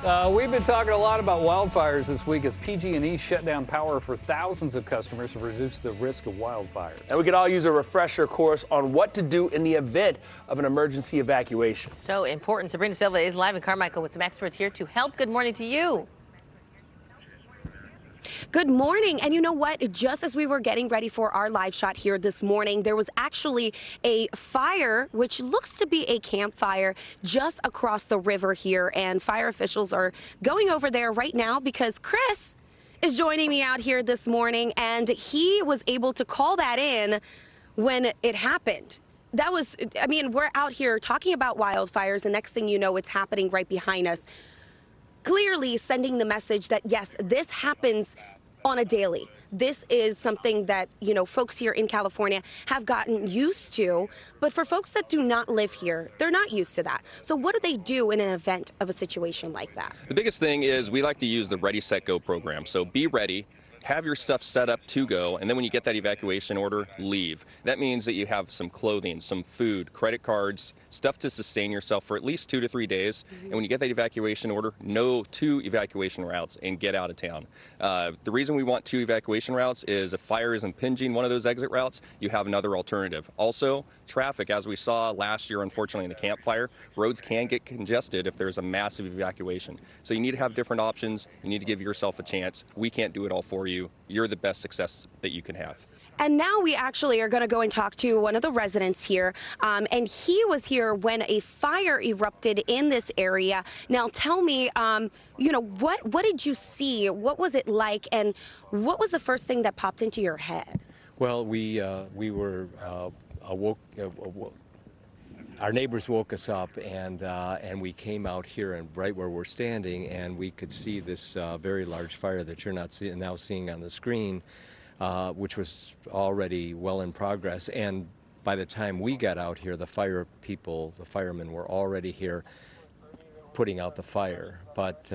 We've been talking a lot about wildfires this week as PG&E shut down power for thousands of customers to reduce the risk of wildfires. And we could all use a refresher course on what to do in the event of an emergency evacuation. So important. Sabrina Silva is live in Carmichael with some experts here to help. Good morning to you. Good morning. And you know what? Just as we were getting ready for our live shot here this morning, there was actually a fire, which looks to be a campfire just across the river here. And fire officials are going over there right now because Chris is joining me out here this morning, and he was able to call that in when it happened. That was, I mean, we're out here talking about wildfires, and next thing you know, it's happening right behind us. Clearly sending the message that, yes, this happens on a daily. This is something that, you know, folks here in California have gotten used to. But for folks that do not live here, they're not used to that. So what do they do in an event of a situation like that? The biggest thing is we like to use the Ready, Set, Go program. So be ready. Have your stuff set up to go, and then when you get that evacuation order, leave. That means that you have some clothing, some food, credit cards, stuff to sustain yourself for at least 2 to 3 days. And when you get that evacuation order, know 2 evacuation routes and get out of town. The reason we want 2 evacuation routes is if fire is impinging one of those exit routes, you have another alternative. Also, traffic, as we saw last year, unfortunately, in the campfire, roads can get congested if there's a massive evacuation. So you need to have different options. You need to give yourself a chance. We can't do it all for you. You're the best success that you can have. And now we actually are going to go and talk to one of the residents here. And he was here when a fire erupted in this area. Now tell me, you know, what did you see? What was it like? And what was the first thing that popped into your head? Well, we were awoke. Our neighbors woke us up, and we came out here and right where we're standing, and we could see this very large fire that you're now seeing on the screen, which was already well in progress. And by the time we got out here, the firemen were already here putting out the fire. But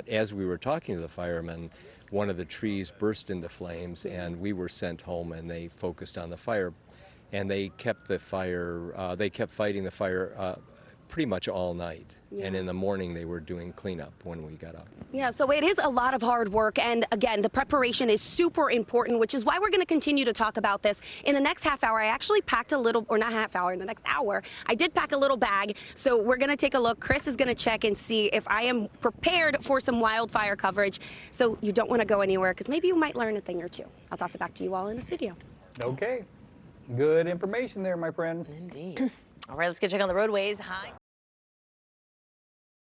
as we were talking to the firemen, one of the trees burst into flames, and we were sent home, and they focused on the fire. And they kept the fire, they kept fighting the fire pretty much all night. Yeah. And in the morning, they were doing cleanup when we got up. Yeah, so it is a lot of hard work. And again, the preparation is super important, which is why we're going to continue to talk about this. In the next half hour, I actually packed a little, or not half hour, in the next hour, I did pack a little bag. So we're going to take a look. Chris is going to check and see if I am prepared for some wildfire coverage. So you don't want to go anywhere, because maybe you might learn a thing or two. I'll toss it back to you all in the studio. Okay. Good information there, my friend. Indeed. All right, let's get check on the roadways. Hi.